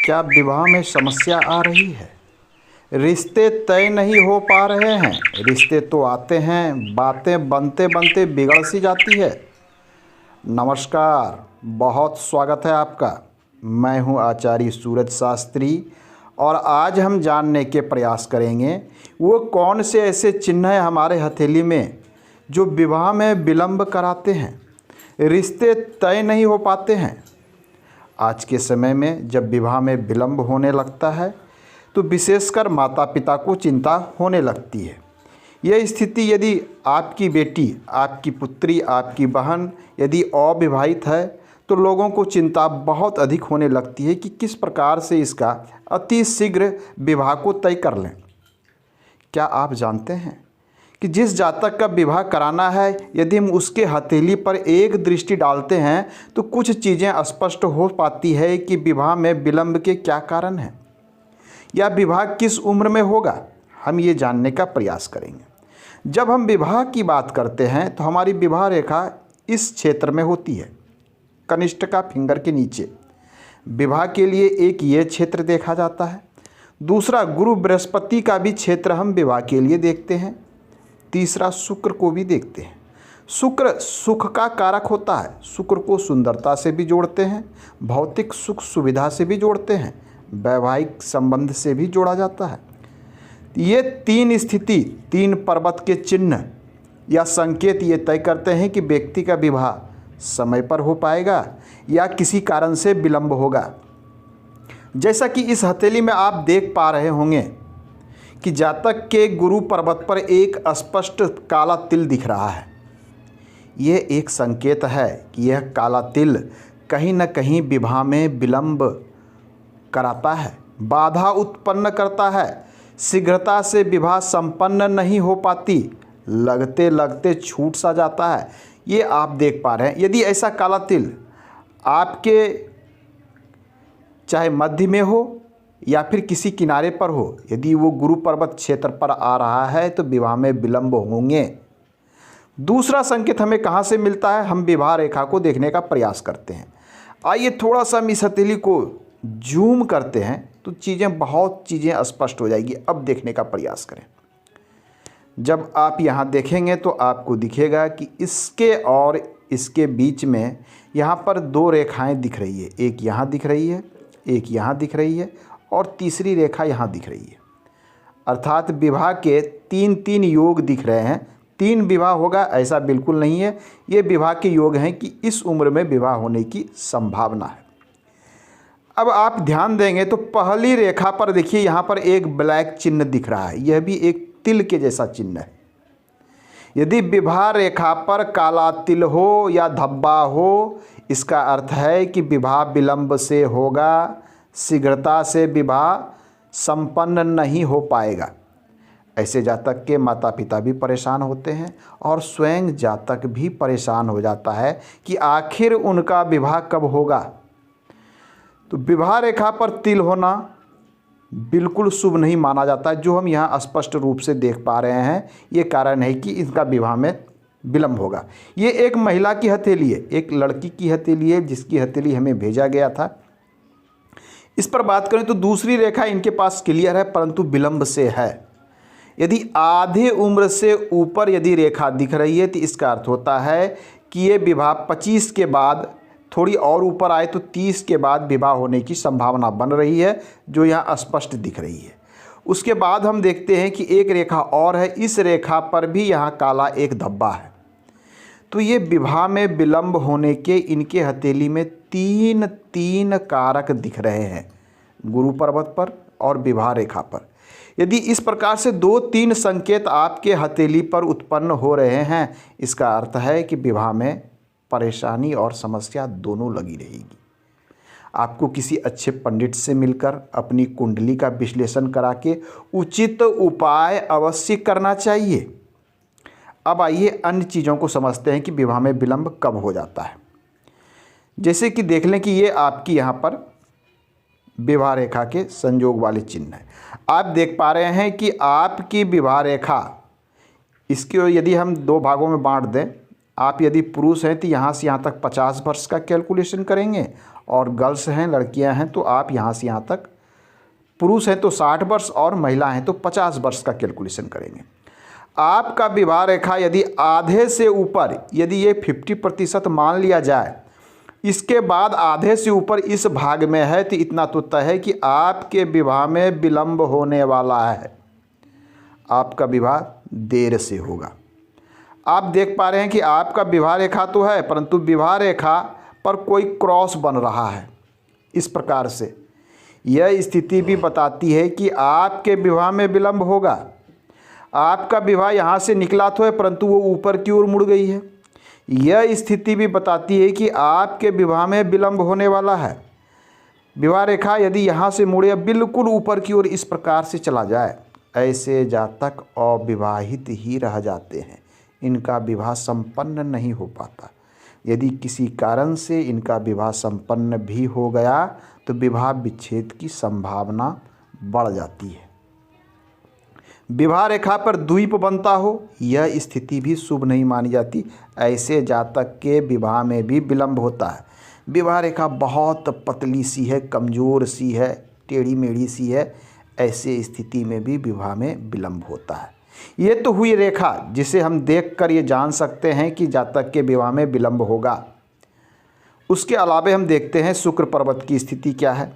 क्या विवाह में समस्या आ रही है? रिश्ते तय नहीं हो पा रहे हैं। रिश्ते तो आते हैं, बातें बनते बनते बिगड़ सी जाती है। नमस्कार, बहुत स्वागत है आपका। मैं हूं आचार्य सूरज शास्त्री और आज हम जानने के प्रयास करेंगे वो कौन से ऐसे चिन्ह हैं हमारे हथेली में जो विवाह में विलंब कराते हैं, रिश्ते तय नहीं हो पाते हैं। आज के समय में जब विवाह में विलंब होने लगता है तो विशेषकर माता पिता को चिंता होने लगती है। यह स्थिति यदि आपकी बेटी, आपकी पुत्री, आपकी बहन यदि अविवाहित है तो लोगों को चिंता बहुत अधिक होने लगती है कि किस प्रकार से इसका अति शीघ्र विवाह को तय कर लें। क्या आप जानते हैं कि जिस जातक का विवाह कराना है, यदि हम उसके हथेली पर एक दृष्टि डालते हैं तो कुछ चीज़ें स्पष्ट हो पाती है कि विवाह में विलंब के क्या कारण हैं या विवाह किस उम्र में होगा। हम ये जानने का प्रयास करेंगे। जब हम विवाह की बात करते हैं तो हमारी विवाह रेखा इस क्षेत्र में होती है, कनिष्ठ का फिंगर के नीचे। विवाह के लिए एक ये क्षेत्र देखा जाता है। दूसरा, गुरु बृहस्पति का भी क्षेत्र हम विवाह के लिए देखते हैं। तीसरा, शुक्र को भी देखते हैं। शुक्र सुख का कारक होता है। शुक्र को सुंदरता से भी जोड़ते हैं, भौतिक सुख सुविधा से भी जोड़ते हैं, वैवाहिक संबंध से भी जोड़ा जाता है। ये तीन स्थिति, तीन पर्वत के चिन्ह या संकेत ये तय करते हैं कि व्यक्ति का विवाह समय पर हो पाएगा या किसी कारण से विलंब होगा। जैसा कि इस हथेली में आप देख पा रहे होंगे कि जातक के गुरु पर्वत पर एक स्पष्ट काला तिल दिख रहा है। यह एक संकेत है कि यह काला तिल कहीं न कहीं विवाह में विलंब कराता है, बाधा उत्पन्न करता है। शीघ्रता से विवाह संपन्न नहीं हो पाती, लगते लगते छूट सा जाता है। ये आप देख पा रहे हैं। यदि ऐसा काला तिल आपके चाहे मध्य में हो या फिर किसी किनारे पर हो, यदि वो गुरु पर्वत क्षेत्र पर आ रहा है तो विवाह में विलंब होंगे। दूसरा संकेत हमें कहाँ से मिलता है? हम विवाह रेखा को देखने का प्रयास करते हैं। आइए थोड़ा सा हम इस हथेली को जूम करते हैं तो बहुत चीज़ें स्पष्ट हो जाएगी। अब देखने का प्रयास करें। जब आप यहाँ देखेंगे तो आपको दिखेगा कि इसके और इसके बीच में यहाँ पर दो रेखाएं दिख रही है। एक यहाँ दिख रही है, एक यहाँ दिख रही है और तीसरी रेखा यहाँ दिख रही है। अर्थात विवाह के तीन तीन योग दिख रहे हैं। तीन विवाह होगा ऐसा बिल्कुल नहीं है। ये विवाह के योग हैं कि इस उम्र में विवाह होने की संभावना है। अब आप ध्यान देंगे तो पहली रेखा पर देखिए, यहाँ पर एक ब्लैक चिन्ह दिख रहा है। यह भी एक तिल के जैसा चिन्ह है। यदि विवाह रेखा पर काला तिल हो या धब्बा हो, इसका अर्थ है कि विवाह विलंब से होगा, शीघ्रता से विवाह संपन्न नहीं हो पाएगा। ऐसे जातक के माता पिता भी परेशान होते हैं और स्वयं जातक भी परेशान हो जाता है कि आखिर उनका विवाह कब होगा। तो विवाह रेखा पर तिल होना बिल्कुल शुभ नहीं माना जाता है। जो हम यहाँ स्पष्ट रूप से देख पा रहे हैं, ये कारण है कि इनका विवाह में विलंब होगा। ये एक महिला की हथेली है, एक लड़की की हथेली है जिसकी हथेली हमें भेजा गया था। इस पर बात करें तो दूसरी रेखा इनके पास क्लियर है परंतु विलंब से है। यदि आधे उम्र से ऊपर यदि रेखा दिख रही है तो इसका अर्थ होता है कि ये विवाह 25 के बाद, थोड़ी और ऊपर आए तो 30 के बाद विवाह होने की संभावना बन रही है, जो यहाँ स्पष्ट दिख रही है। उसके बाद हम देखते हैं कि एक रेखा और है। इस रेखा पर भी यहाँ काला एक धब्बा है। तो ये विवाह में विलंब होने के इनके हथेली में तीन तीन कारक दिख रहे हैं, गुरु पर्वत पर और विवाह रेखा पर। यदि इस प्रकार से दो तीन संकेत आपके हथेली पर उत्पन्न हो रहे हैं, इसका अर्थ है कि विवाह में परेशानी और समस्या दोनों लगी रहेगी। आपको किसी अच्छे पंडित से मिलकर अपनी कुंडली का विश्लेषण करा के उचित उपाय अवश्य करना चाहिए। अब आइए अन्य चीज़ों को समझते हैं कि विवाह में विलंब कब हो जाता है। जैसे कि देख लें कि ये आपकी यहाँ पर विवाह रेखा के संयोग वाले चिन्ह है। आप देख पा रहे हैं कि आपकी विवाह रेखा, इसको यदि हम दो भागों में बांट दें, आप यदि पुरुष हैं तो यहाँ से यहाँ तक 50 वर्ष का कैलकुलेशन करेंगे और गर्ल्स हैं, लड़कियां हैं तो आप यहाँ से यहाँ तक, पुरुष हैं तो 60 वर्ष और महिला हैं तो 50 वर्ष का कैलकुलेशन करेंगे। आपका विवाह रेखा यदि आधे से ऊपर, यदि ये 50% मान लिया जाए, इसके बाद आधे से ऊपर इस भाग में है तो इतना तो तय है कि आपके विवाह में विलंब होने वाला है, आपका विवाह देर से होगा। आप देख पा रहे हैं कि आपका विवाह रेखा तो है, परंतु विवाह रेखा पर कोई क्रॉस बन रहा है। इस प्रकार से यह स्थिति भी बताती है कि आपके विवाह में विलंब होगा। आपका विवाह यहाँ से निकला तो है, परंतु वो ऊपर की ओर मुड़ गई है। यह स्थिति भी बताती है कि आपके विवाह में विलंब होने वाला है। विवाह रेखा यदि यहाँ से मुड़े बिल्कुल ऊपर की ओर इस प्रकार से चला जाए, ऐसे जातक अविवाहित ही रह जाते हैं, इनका विवाह संपन्न नहीं हो पाता। यदि किसी कारण से इनका विवाह संपन्न भी हो गया तो विवाह विच्छेद की संभावना बढ़ जाती है। विवाह रेखा पर द्वीप बनता हो, यह स्थिति भी शुभ नहीं मानी जाती। ऐसे जातक के विवाह में भी विलंब होता है। विवाह रेखा बहुत पतली सी है, कमज़ोर सी है, टेढ़ी मेढ़ी सी है, ऐसे स्थिति में भी विवाह में विलंब होता है। ये तो हुई रेखा जिसे हम देखकर ये जान सकते हैं कि जातक के विवाह में विलंब होगा। उसके अलावा हम देखते हैं शुक्र पर्वत की स्थिति क्या है।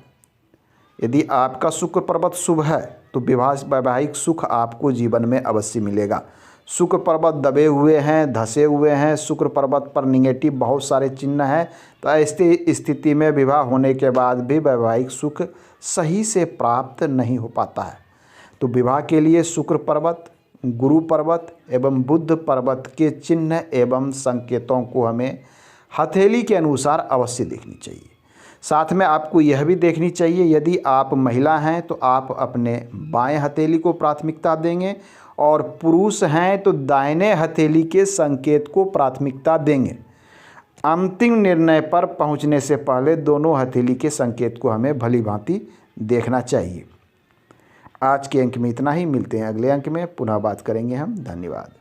यदि आपका शुक्र पर्वत शुभ है तो वैवाहिक सुख आपको जीवन में अवश्य मिलेगा। शुक्र पर्वत दबे हुए हैं, धसे हुए हैं, शुक्र पर्वत पर निगेटिव बहुत सारे चिन्ह हैं, तो ऐसी स्थिति में विवाह होने के बाद भी वैवाहिक सुख सही से प्राप्त नहीं हो पाता है। तो विवाह के लिए शुक्र पर्वत, गुरु पर्वत एवं बुध पर्वत के चिन्ह एवं संकेतों को हमें हथेली के अनुसार अवश्य देखनी चाहिए। साथ में आपको यह भी देखनी चाहिए, यदि आप महिला हैं तो आप अपने बाएं हथेली को प्राथमिकता देंगे और पुरुष हैं तो दाहिने हथेली के संकेत को प्राथमिकता देंगे। अंतिम निर्णय पर पहुंचने से पहले दोनों हथेली के संकेत को हमें भली भांति देखना चाहिए। आज के अंक में इतना ही, मिलते हैं अगले अंक में, पुनः बात करेंगे हम। धन्यवाद।